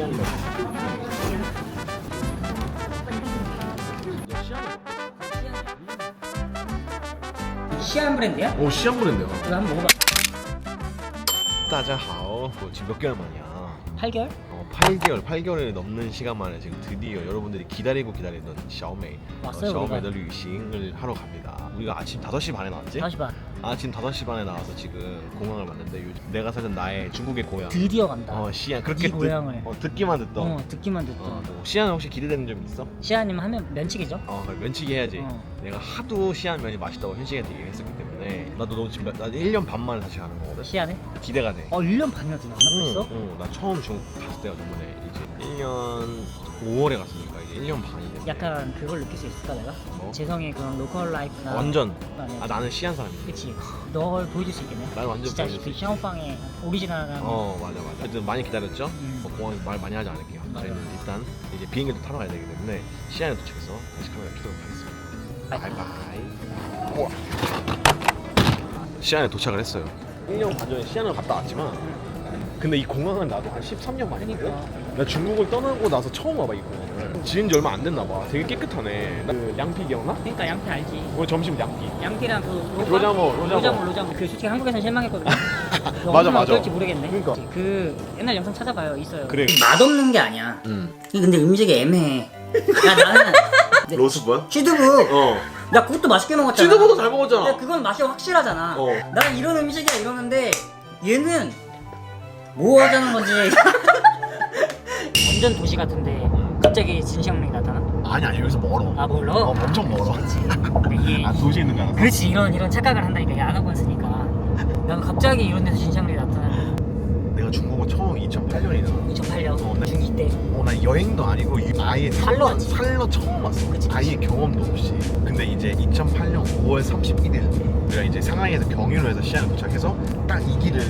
시안이가 시안 브랜드야? 오 시안 브랜드야. 이거 한번 먹어봐. 大家好. 지금 몇 개월 만이야? 8개월? 8개월이 넘는 시간 만에 지금 드디어 여러분들이 기다리던 샤오메이 왔어요, 샤오메이 우리가.旅行을 하러 갑니다. 우리가 아침 5시 반에 나왔지? 5시 반. 아침 5시 반에 나와서 지금 공항을 왔는데 요즘 내가 사는 나의 중국의 고향 드디어 간다. 시안 그렇게 네 고향을. 듣기만 듣던 듣기만 듣던. 뭐 시안 혹시 기대되는 점 있어? 시아님 하면 면치기죠? 그럼 면치기 해야지. 내가 하도 시안 면이 맛있다고 현식이한테 얘기했었기 때문에 나도 너 지금 나 1년 반 만에 다시 가는 거거든? 시안에? 기대가 돼. 1년 반이나 되나? 안 했어? 나 처음 중국 갔을 때가 저번에 이제 1년 5월에 갔으니까 이제 1년 반이 됐네. 약간 그걸 느낄 수 있을까 내가? 뭐? 재성의 그런 로컬 라이프나 완전. 아니야. 나는 시안 사람이야. 그치. 널 보여줄 수 있겠네. 난 완전 진짜 보여줄 수 그 있지. 샤오빵의 오리지널한 맞아. 하여튼 많이 기다렸죠? 음. 공항에서 말 많이 하지 않을게요. 맞아. 저희는 일단 이제 비행기도 타러 가야 되기 때문에 시안에 도착해서 다시 카메라 켜도록 하겠습니다. 바이바이. 우와. 시안에 도착을 했어요. 1년 반 전에 시안을 갔다 왔지만 근데 이 공항은 나도 한 13년 만이거든? 나 중국을 떠나고 나서 처음 와봐 이 공항을. 지은 지 얼마 안 됐나 봐. 되게 깨끗하네. 그 양피 기억나? 그러니까 양피 알지? 오늘 점심 양피. 양피랑 그 로자모. 그 솔직히 한국에서는 실망했거든요. 맞아. 어떨지 모르겠네. 그러니까. 그 옛날 영상 찾아봐요. 있어요. 그래. 맛없는 게 아니야. 근데 음식이 애매해. 야 나는 로스번? 취두부. 나 그것도 맛있게 먹었잖아. 취두부도 잘 먹었잖아. 근데 그건 맛이 확실하잖아. 난 이런 음식이야 이러는데 얘는 뭐 하자는 건지. 완전 도시 같은데 갑자기 진시황릉이 나타나? 아니 여기서 멀어. 아 멀어? 엄청 멀어. 그치. 근데 이게 도시에 있는 거 알았어? 그렇지 이런 착각을 한다니까 얘 안 하고 왔으니까. 난 갑자기 이런 데서 진시황릉이 나타나면 내가 중국은 처음 2008년이잖아. 2008년 중2 때. 난 여행도 아니고 아예 살러 왔지. 살러 처음 왔어. 그치. 아예 경험도 없이. 근데 이제 2008년 5월 31일 우리가 이제 상하이에서 경유로 해서 시안에 도착해서 딱 이 길을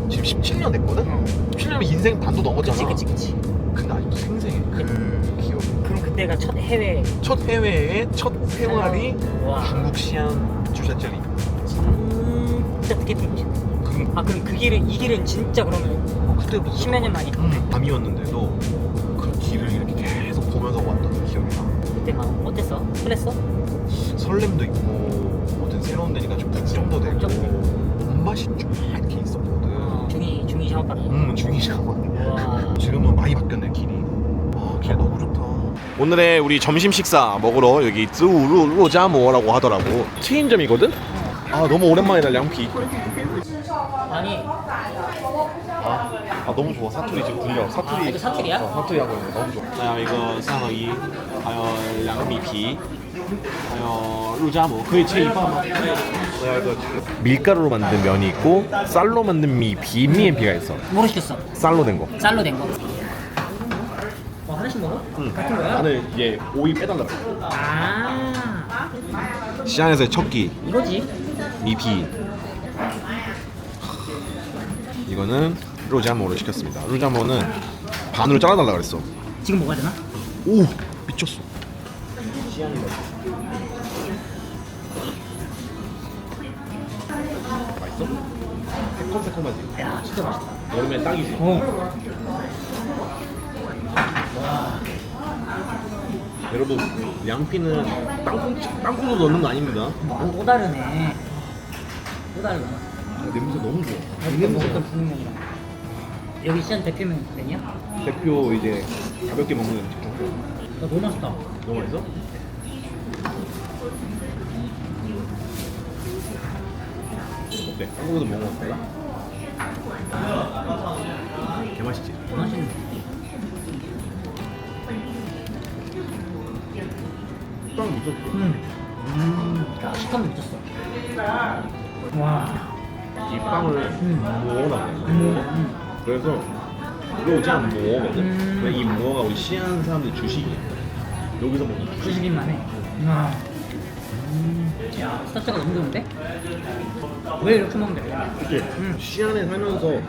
지금 17년 됐거든? 17년이면 인생 반도 넘었잖아. 그치. 근데 아직도 생생해 그 기억. 그럼 그때가 첫 해외. 첫 해외의 첫 생활이 와. 중국 시안 주샤젤리. 진짜 뜻깊은 곳이네. 그럼 그 길은 이 길은 진짜 그러면 그때부터 10몇 년 만이. 밤이었는데도 그 길을 이렇게 계속 보면서 왔던 기억이 나. 그때 막 어땠어? 설렜어? 설렘도 있고 어떤 새로운 데니까 좀 걱정도 되고 몸맛이 좀 이렇게 있었거든. 중이 샤워빵. 중이잖아. 와. 지금은 많이 바뀌었네 길이. 길 너무 좋다. 오늘의 우리 점심 식사 먹으러 여기 쯔우루로자모라고 하더라고. 체인점이거든? 너무 오랜만이다 양피. 아니 너무 좋아. 사투리 지금 들려. 사투리. 이거 사투리야? 사투리 하고 있는 거 너무 좋아. 이거 상어이, 还有两个米皮, 还有肉夹馍. 그게 제일 이뻐. 밀가루로 만든 면이 있고 쌀로 만든 미피가 있어. 뭐로 시켰어? 쌀로 된 거. 쌀로 된 거. 하나씩 먹어? 같은 거야? 나는 이제 오이 빼달라고. 시안에서의 첫 끼. 이거지. 미피. 이거는 로자모를 시켰습니다. 로자모는 반으로 잘라달라 그랬어. 지금 먹어야 되나? 오 미쳤어. 맛있어? 새콤새콤하지? 야 진짜 맛있다. 여름에 딱이지? 여러분 양피는 땅콩도 넣는 거 아닙니다. 또 다르네. 또 다르다. 냄새 너무 좋아. 그때 먹었던 분명이랑. 여기 시안 대표면 메뉴야? 대표 이제 가볍게 먹는 음식 중. 너무 맛있다. 너무 맛있어? 어때? 한국에서 먹은 거 달라? 개 맛있지? 맛있네. 빵 미쳤어. 야 식감도 미쳤어. 와. 이 빵을 모어놔. 그래서 로장 모어거든. 이 모어가 우리 시안 사람들 주식이야. 여기서 먹는 주식. 주식인만 해. 야 스타트가 너무 좋은데? 왜 이렇게 먹는데? 그치? 시안에 살면서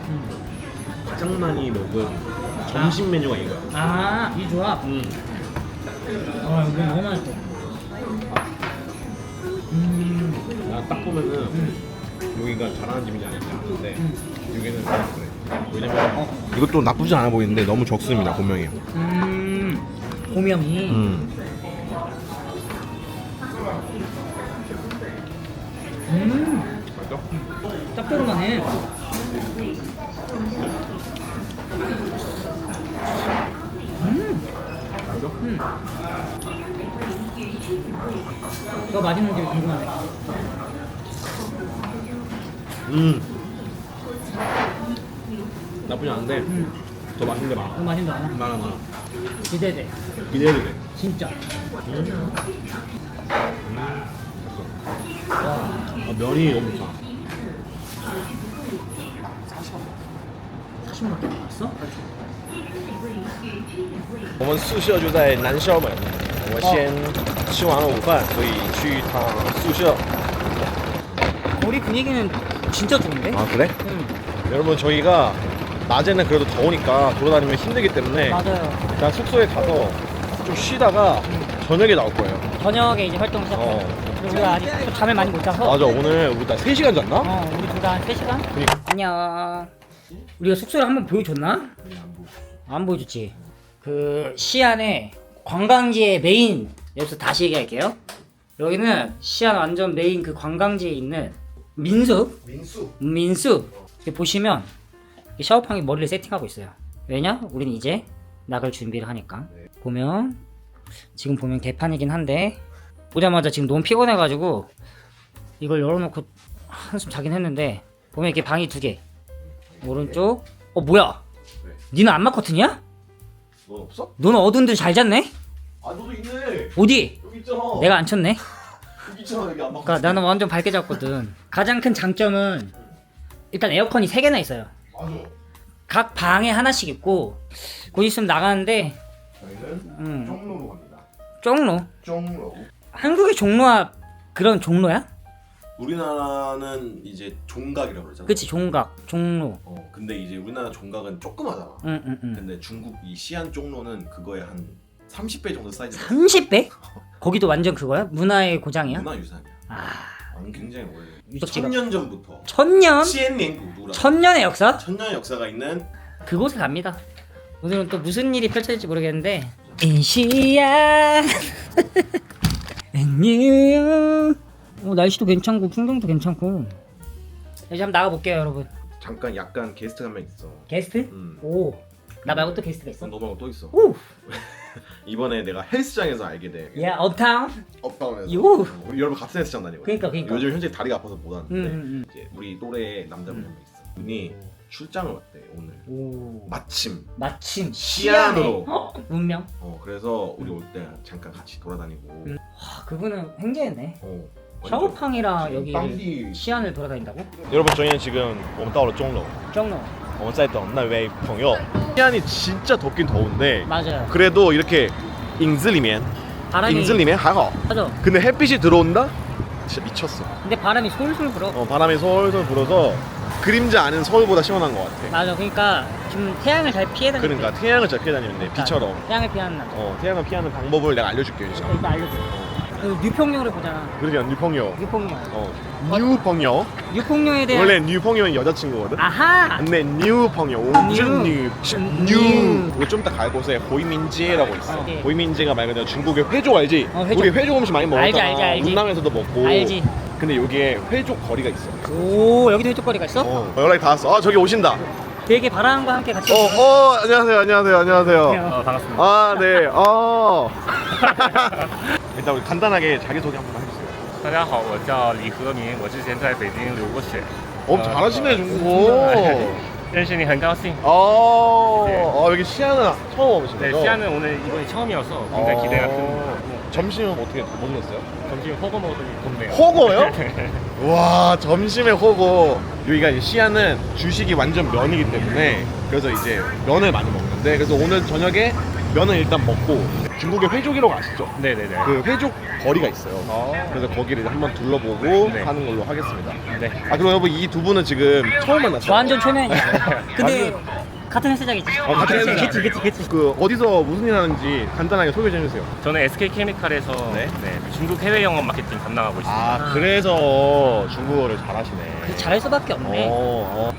가장 많이 먹은 점심 메뉴가 이거야. 이 조합. 여기 너무 맛있어. 딱 보면은 여기가 잘하는 집인지 아닌지 아는데 여기는 그래. 왜냐면 이것도 나쁘지 않아 보이는데 너무 적습니다, 고명이. 고명이. 짭조름하네. 이거 맛있는지 궁금하네. 나쁘지 않은데 더 맛있는 게 많아. 이거 맛있는 거 많아? 많아. 기대돼. 기대해도 돼. 진짜. 아, 면이 너무 좋다. 40분밖에 안 남았어? 我们宿舍就在南校门，我先吃完了午饭，所以去一趟宿舍。 우리 분위기는 진짜 좋은데? 아 그래? 여러분 저희가 낮에는 그래도 더우니까 돌아다니면 힘들기 때문에 맞아요. 일단 숙소에 가서 좀 쉬다가 저녁에 나올 거예요. 저녁에 이제 활동 시작해. 그리고 우리가 아직 또 잠을 많이 못 자서. 맞아, 오늘 우리 다 3시간 잤나? 우리 둘 다 한 3시간? 그니까. 안녕. 우리가 숙소를 한번 보여줬나? 안 보여줬지. 그 시안의 관광지의 메인, 여기서 다시 얘기할게요. 여기는 시안 완전 메인 그 관광지에 있는 민숙. 민숙. 여기 보시면 이 샤워팡이 머리를 세팅하고 있어요. 왜냐? 우리는 이제 나갈 준비를 하니까. 보면 지금 보면 개판이긴 한데 오자마자 지금 너무 피곤해가지고 이걸 열어놓고 한숨 자긴 했는데 보면 이렇게 방이 2개. 오른쪽. 뭐야? 니는 안마 커튼이야? 너 없어? 너는 어두운데 잘 잤네? 아 너도 있네. 어디? 여기 있잖아. 내가 안 쳤네? 여기 있잖아, 여기 안 그러니까 나는 완전 밝게 잤거든. 가장 큰 장점은 일단 에어컨이 3개나 있어요. 맞아. 각 방에 하나씩 있고 곧 있으면 나가는데 저희는 종로로 갑니다. 종로. 종로. 한국의 종로와 그런 종로야? 우리나라는 이제 종각이라고 그러잖아. 그치, 종각, 종로. 근데 이제 우리나라 종각은 조그마잖아. 근데 중국 이 시안 종로는 그거에 한 30배 정도 사이즈. 30배? 거기도 완전 그거야? 문화의 고장이야? 문화유산이야. 굉장히 오래. 유적지가. 1000년 전부터. 1000년? 시엔냉구라. 1000년의 역사? 1000년 역사가 있는. 그곳에 갑니다. 오늘은 또 무슨 일이 펼쳐질지 모르겠는데 인시야 앵유. 날씨도 괜찮고 풍경도 괜찮고. 이제 한번 나가볼게요, 여러분. 잠깐 약간 게스트가 한 명 있어. 게스트? 오, 나 말고 또 게스트가 있어? 너 말고 또 있어. 오, 이번에 내가 헬스장에서 알게 돼. 야, 업타운? 업다운에서. 요. 우리 여러분 같은 헬스장 다니거든. 그러니까. 요즘 현재 다리가 아파서 못 하는데 음. 이제 우리 또래 남자분 한 명 있어. 분이 출장을 왔대 오늘. 오, 마침. 시안으로. 시안으로. 운명. 그래서 우리 올 때 잠깐 같이 돌아다니고. 와, 그분은 행제했네. 완전 샤오팡이랑 여기 빵디. 시안을 돌아다닌다고? 여러분 저희는 지금 我们到了钟楼 종로. 我们在等那位朋友 시안이 진짜 덥긴 더운데 맞아요. 그래도 이렇게 잉즈里面 바람이. 잉즈里面还好 맞아. 근데 햇빛이 들어온다? 진짜 미쳤어. 근데 바람이 솔솔 불어. 바람이 솔솔 불어서 그림자 아닌 서울보다 시원한 것 같아. 맞아. 그러니까 지금 태양을 잘 피해 다니는. 그러니까 태양을 잘 피해 다니면 돼. 비처럼. 태양을 피하는 남자. 태양을 피하는 방법을 내가 알려줄게. 이제. 일단 알려줘. 뉴평요를 보잖아. 그러니까 뉴펑요. 뉴평요. 뉴펑요. 뉴평요에 대한. 원래 뉴펑요는 여자친구거든. 아하. 근데 뉴펑요. 뉴. 뉴. 좀 이따 갈 곳에 호이민지라고 있어. 오케이. 호이민지가 말 그대로 중국의 회족 알지? 회족. 우리 회족 음식 많이 먹었잖아. 알지. 운남에서도 먹고. 알지. 근데 여기에 회족 거리가 있어. 오, 여기도 회족거리가 있어? 연락이 닿았어. 저기 오신다. 되게 바람과 함께 같이. 안녕하세요. 반갑습니다. 아, 네. 일단 우리 간단하게 자기소개 한번 해주세요. 大家好，我叫李和明，我之前在北京留过学。 잘하시네, 중국어. 认识你很高兴。 여기 시안은 처음 오신 네, 거죠? 시안은 오늘 이번이 처음이어서 굉장히 기대가 큽니다. 점심은 어떻게 뭐 드셨어요? 점심 호거 먹으니 덥네요. 호거요? 와, 점심에 호거. 여기가 이제 시안은 주식이 완전 면이기 때문에 그래서 이제 면을 많이 먹는데 그래서 오늘 저녁에 면을 일단 먹고 중국의 회족이라고 아시죠? 네네네. 그 회족 거리가 있어요. 그래서 거기를 한번 둘러보고 네. 하는 걸로 하겠습니다. 네. 그럼 여러분 이 두 분은 지금 처음 만났어요? 완전 초면이야. 근데 같은 헬스장이지. 같은 헬스장. 그치. 그 어디서 무슨 일 하는지 간단하게 소개 좀 해주세요. 저는 SK케미칼에서 네? 중국 해외 영업 마케팅 담당하고 있습니다. 그래서 중국어를 잘하시네. 잘할 수밖에 없네.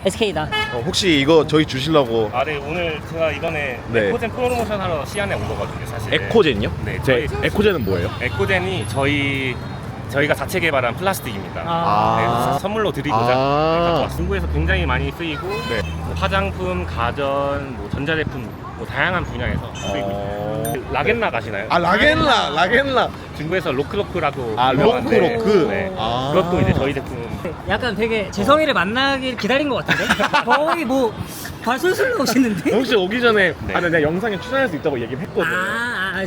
SK다. 혹시 이거 저희 주시려고 네, 오늘 제가 이번에 네. 에코젠 프로모션 하러 시안에 온 거거든요, 사실. 에코젠요? 네, 제 에코젠은 뭐예요? 에코젠이 저희가 자체 개발한 플라스틱입니다. 아. 네, 선물로 드리고자 갖고 왔습니다. 중국에서 굉장히 많이 쓰이고 네. 뭐 화장품, 가전, 뭐 전자제품 뭐 다양한 분야에서 쓰이고 있습니다. 라겐락 아시나요? 라겐라. 중국에서 로크로크라고 로크로크. 네. 아. 그것도 이제 저희 제품. 약간 되게 재성이를 만나길 기다린 것 같은데? 거의 뭐 발술술 나오시는데? 혹시 오기 전에 네. 내가 영상에 출연할 수 있다고 얘기를 했거든.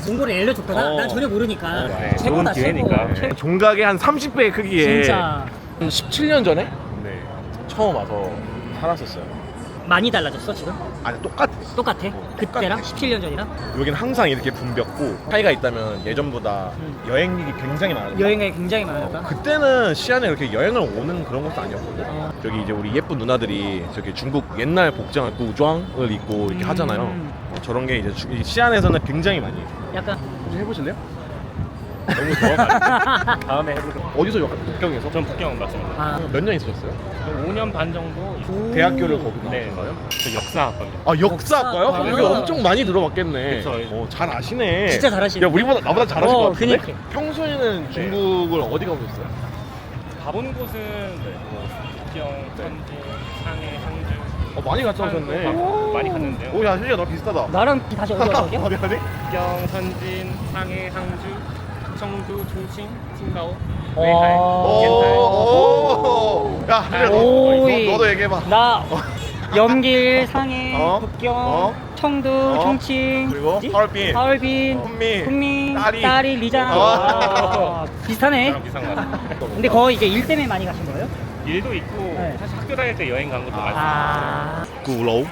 정보를 알려줬구나? 난 전혀 모르니까. 네, 최고다, 좋은 기회니까. 최고. 최고. 종각의 한 30배의 크기에 진짜 17년 전에 네. 처음 와서 살았었어요. 많이 달라졌어 지금? 아니 똑같아. 똑같아? 그때랑? 17년 전이랑? 여기는 항상 이렇게 붐볐고 차이가 있다면 예전보다 여행객이 굉장히 많았어. 여행에 굉장히 많았다? 그때는 시안에 이렇게 여행을 오는 그런 것도 아니었거든. 저기 이제 우리 예쁜 누나들이 저기 중국 옛날 복장을 구장을 입고 이렇게 하잖아요. 저런 게 이제 이 시안에서는 굉장히 많이 해요. 약간 혹시 해보실래요? 너무 더워가지고 다음에 해보도록. 어디서 북경에서? 전 북경 맞습니다. 몇 년 있으셨어요? 5년 반 정도. 대학교를 거기서 네. 나왔어요? 저 역사학과입니다. 아 역사학과요? 역사학과. 여기 엄청 많이 들어봤겠네. 그쵸. 잘 아시네. 진짜 잘하시네. 야 나보다 잘하실 것 같은데? 그니까. 평소에는 중국을 어디 가보셨어요? 가본 곳은 뭐 북경, 천진, 상해, 항주. 많이 갔다 오셨네. 많이 갔는데요. 오야 실리가 너 비슷하다. 나랑 다시 어디야? 어디? 북경, 천진, 상해, 항주, 청두, 총칭, 칭가오, 와. 웨이하이, 옌타이. 야 실리야 오이. 너도 얘기해봐. 나 연길, 상해, 북경, 어? 청두, 총칭, 그리고 뭐지? 하얼빈, 하얼빈, 훈민, 딸이, 리장. 어. 와, 비슷하네. 저랑 비슷한 것 같아요. 근데 거의 이제 일 때문에 많이 가신 거예요? 일도 있고 네. 사실 학교 다닐 때 여행 간 것도 많습니다. 구로우.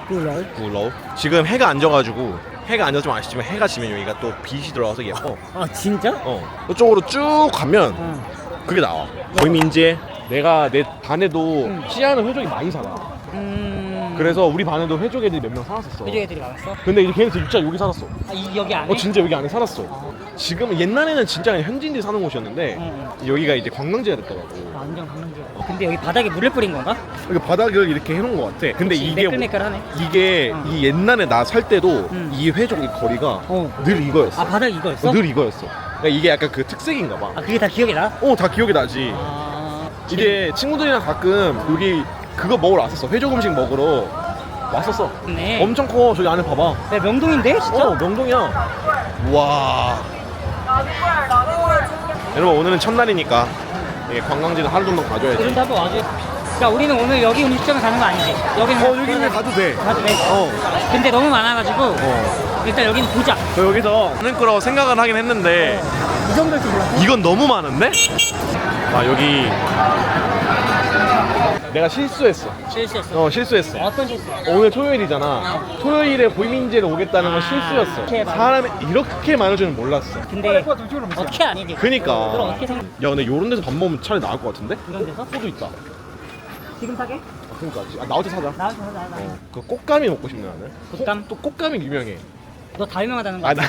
꿀럴. 구로우. 지금 해가 안 져가지고 해가 안 져서 아시지만 해가 지면 여기가 또 빛이 들어가서 예뻐. 진짜? 이쪽으로 쭉 가면 응. 그게 나와. 보이민제. 내가 내 반에도 시아는 회족이 많이 살아. 그래서 우리 반에도 회족 애들이 몇 명 살았었어. 회주 애들이 많았어? 근데 이제 걔네 진짜 여기 살았어. 여기 안에? 진짜 여기 안에 살았어. 지금은 옛날에는 진짜 그냥 현지인들이 사는 곳이었는데 여기가 이제 관광지가 됐더라고. 완전 관광지야. 근데 여기 바닥에 물을 뿌린 건가? 여기 바닥을 이렇게 해놓은 것 같아. 근데 이게 매끌매끌하네. 이게 이 옛날에 나 살 때도 이 회족 이 거리가 늘 이거였어. 바닥 이거였어? 늘 이거였어. 그러니까 이게 약간 그 특색인가 봐. 그게 다 기억이 나? 다 기억이 나지. 이제 친구들이랑 가끔 여기 그거 먹으러 왔었어. 회족 음식 먹으러 왔었어. 네. 엄청 커. 저기 안에 봐봐. 야, 명동인데 진짜? 명동이야. 와. 여러분 오늘은 첫날이니까 관광지는 하루 정도 가줘야지. 이런 데 한번 와줘. 그러니까 우리는 오늘 여기 음식점에 가는 거 아니지? 여기는 여기는 가도 돼. 가도 돼. 근데 너무 많아가지고 일단 여기는 보자. 저 여기서 하는 거라고 생각은 하긴 했는데 이 정도일 줄 몰랐어. 이건 너무 많은데? 여기 내가 실수했어. 실수했어. 어떤 실수? 오늘 토요일이잖아. 토요일에 보이민제를 오겠다는 건 실수였어. 이렇게 많아. 사람이 이렇게 많을 줄은 몰랐어. 근데 어떻게 아니지? 그니까. 그럼 어떻게 생각? 야 근데 요런 데서 밥 먹으면 차라리 나을 것 같은데? 이런 데서? 호도 있다. 지금 사게? 그러니까 나올 때 사자. 나와서 그 꽃감이 먹고 싶네 나는. 꽃감? 또 꽃감이 유명해. 너 다 유명하다는 거 나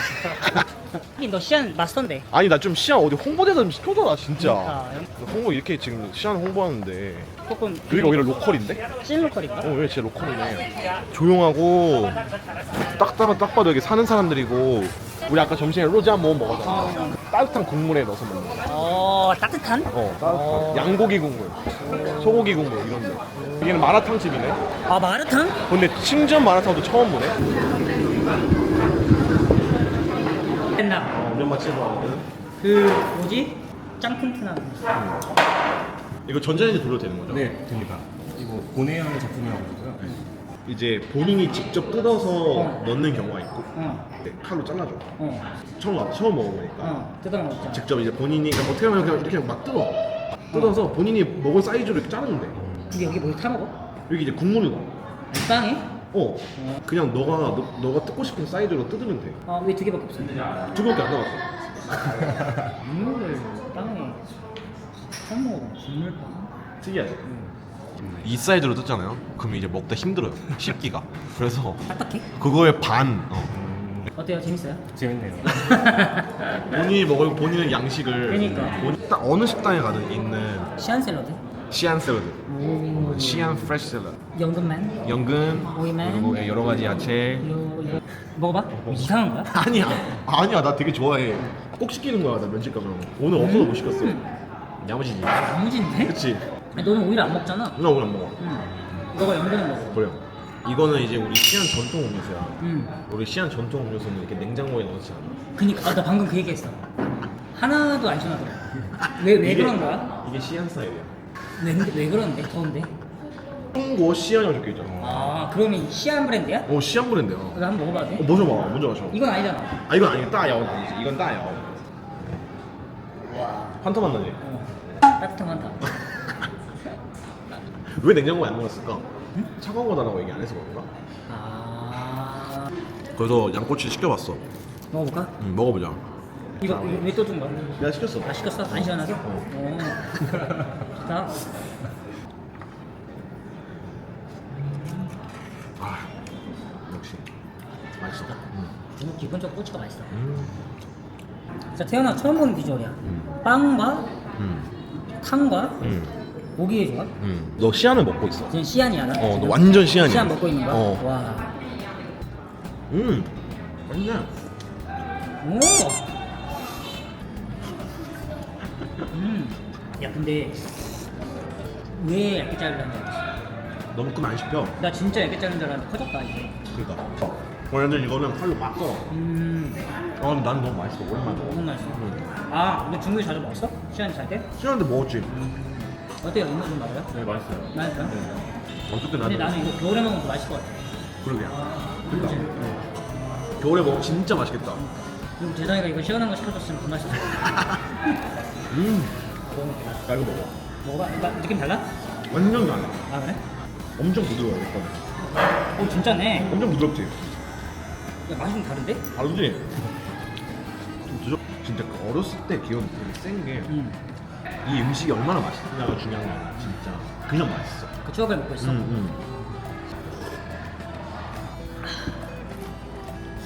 하긴 너 시안 마스터인데. 아니 나 좀 시안 어디 홍보대사 좀 시켜줘라 진짜. 그러니까. 홍보 이렇게 지금 시안 홍보하는데 조금 여기가 오히려 로컬인데? 찐 로컬인가? 왜 진짜 로컬이네. 조용하고 딱 봐도 여기 사는 사람들이고 우리 아까 점심에 로제 뭐 먹었잖아. 따뜻한 국물에 넣어서 먹는 거. 따뜻한? 따뜻한 양고기 국물, 소고기 국물 이런데. 여기는 마라탕 집이네. 마라탕? 근데 칭전 마라탕도 처음 보네. 됐나? 완전 맛집으로 하거든. 그 뭐지? 짱 튼튼한 이거 전자레인지 돌려도 되는 거죠? 네, 됩니다. 이거 고내형 제품이라고 하고요. 이제 본인이 직접 뜯어서 넣는 경우가 있고 칼로 잘라줘. 처음 먹어보니까 뜯어 먹자. 직접 이제 본인이 그러니까 어떻게 하면 그냥 이렇게 막 뜯어서 본인이 먹을 사이즈로 이렇게 자르는데 근데 여기 뭐 타 먹어? 여기 이제 국물을 넣어. 빵에? 그냥 너가 뜯고 싶은 사이즈로 뜯으면 돼. 왜 두 개밖에 없어? 두 개밖에 안 나왔어. 국물을 빵에 사 먹어. 국물빵? 특이하지? 이 사이즈로 뜯잖아요. 그럼 이제 먹다 힘들어요. 씹기가. 그래서 딱딱해? 그거의 반. 어때요? 재밌어요? 재밌네요. 본인이 먹을 본인의 양식을 그러니까. 딱 어느 식당에 가든 있는 시안 샐러드? 시안 샐러드, 오. 시안 프레시 샐러드, 연근맨? 연근, 오이맨? 그리고 여러 가지 야채. 이거 먹어봐? 이상한 거야? 아니야 나 되게 좋아해. 꼭 시키는 거야 나 면접 가면. 오늘 없어서 못 시켰어. 야무지지. 야무진데? 그치? 아니, 너는 오이를 안 먹잖아. 누나 오늘 안 먹어. 너가 연근을 먹어. 그래. 이거는 이제 우리 시안 전통 음료수야. 우리 시안 전통 음료수는 이렇게 냉장고에 넣지 않아. 그니까 나 방금 그 얘기했어. 하나도 안 시원하더라. 왜 그런 거야? 이게 시안 스타일이야. 왜 그러는데? 더운데? 홍고 시안이라고 적혀 있잖아. 아 그러면 시안 브랜드야? 시안 브랜드야. 나 한번 먹어봐도 돼? 먼저 마셔. 이건 아니잖아. 이건 아니야. 따야오 아니지. 이건 따야오. 환타 맛나지? 따뜻한 한다. 왜 냉장고에 안 넣었을까? 차가운 거다라고 얘기 안 해서 그런가? 아 그래서 양꼬치 시켜봤어. 먹어볼까? 먹어보자. 이거 왜 또 준 거야? 내가 시켰어. 아 시켰어? 안 시원하게? 오. 좋다. 역시 맛있어. 중국 기본적으로 꼬치가 맛있어. 진짜 태어나 처음 보는 비주얼이야. 빵과 탕과 고기의 조합? 너 시안을 먹고 있어. 지금 시안이야 나? 너 지금? 완전 시안이야. 시안 먹고 있는 거야? 어. 와. 맛있네. 오. 야 근데 왜 얇게 자르려는 줄 알았어? 너무 끈 안 씹혀. 나 진짜 얇게 자르는 줄 알았는데 커졌다 이제. 그러니까. 원래는 이거는 칼로 막 썰어. 난 너무 맛있어. 오랜만에 먹어. 너무 맛있어. 아 근데 중국에 자주 먹었어? 시안이 잘 때? 시안인데 먹었지. 어때요? 이거 좀 맞아요? 네, 맛있어요. 맛있어요? 어쨌든 근데 나는 이거 겨울에 먹으면 더 맛있을 것 같아. 그러게. 그치? 겨울에 먹으면 진짜 맛있겠다. 그리고 재상이가 이거 시원한 거 시켜줬으면 더 맛있어. 야 이거 먹어. 먹어봐. 느낌 달라? 완전 달라. 아 그래? 엄청 부드러워 일단. 오 진짜네. 엄청 부드럽지. 야 맛이 좀 다른데? 다르지? 좀 드셔. 진짜 그 어렸을 때 기억이 되게 센 게 이 음식이 얼마나 맛있냐가 중요한 게 아니라 진짜 그냥 맛있어. 그 추억을 먹고 있어.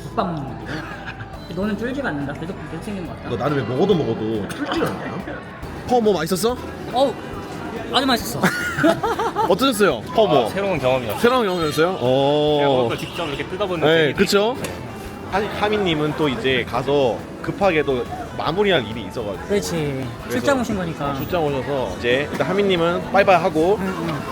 국밥 먹는 느낌이야. 너는 쫄지가 않는다. 계속 그렇게 생긴 것 같다. 너 나는 왜 먹어도 출질 않냐? 뭐 맛있었어? 어우 아주 맛있었어. 어떠셨어요? 뭐 새로운 경험이었어요. 새로운 경험이었어요? 제가 먹은 걸 직접 이렇게 뜯어보는 네, 재미도 그쵸? 있고. 하민님은 또 이제 가서 급하게 또 마무리할 일이 있어가지고 그렇지. 출장 오신 거니까. 출장 오셔서 이제 일단 하민님은 빠이빠이 하고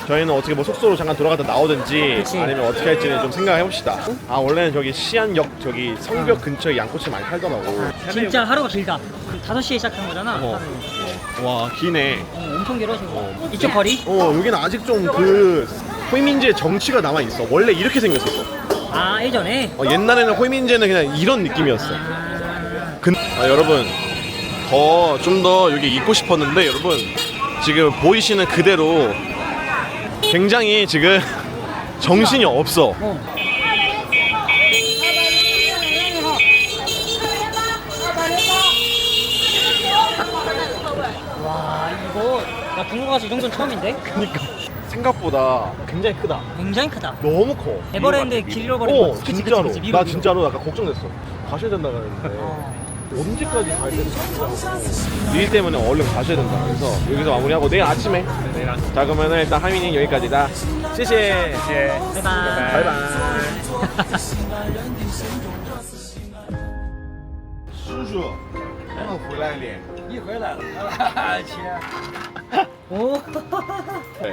저희는 어떻게 뭐 숙소로 잠깐 돌아갔다 나오든지 그치. 아니면 어떻게 할지는 좀 생각해 봅시다. 원래는 저기 시안역 저기 성벽 근처에 양꼬치 많이 팔더라고. 진짜 하루가 길다. 5시에 시작한 거잖아. 어. 하루. 와 기네. 엄청 길어 지금. 이쪽 거리? 여기는 아직 좀 그 호이민제의 정치가 남아 있어. 원래 이렇게 생겼었어. 아 예전에. 옛날에는 호이민제는 그냥 이런 느낌이었어. 여러분 좀 더 여기 있고 싶었는데 여러분 지금 보이시는 그대로 굉장히 지금 정신이 없어. 와 이거 나 중국 가서 이 정도는 처음인데? 그러니까 생각보다 굉장히 크다. 굉장히 크다. 너무 커. 에버랜드 길 잃어버린 거. 그치, 진짜로. 그치, 그치, 나 미국. 진짜로 약간 걱정됐어. 가셔야 된다 그랬는데 언제까지 가야 되는지 일 때문에 얼른 가셔야 된다. 그래서 여기서 마무리하고 내일 아침에. 자 그러면은 일단 하민이 여기까지다. 시시해. 바이바이. 바이바이. 叔叔，我回来了。你回来了，亲。 오. 네.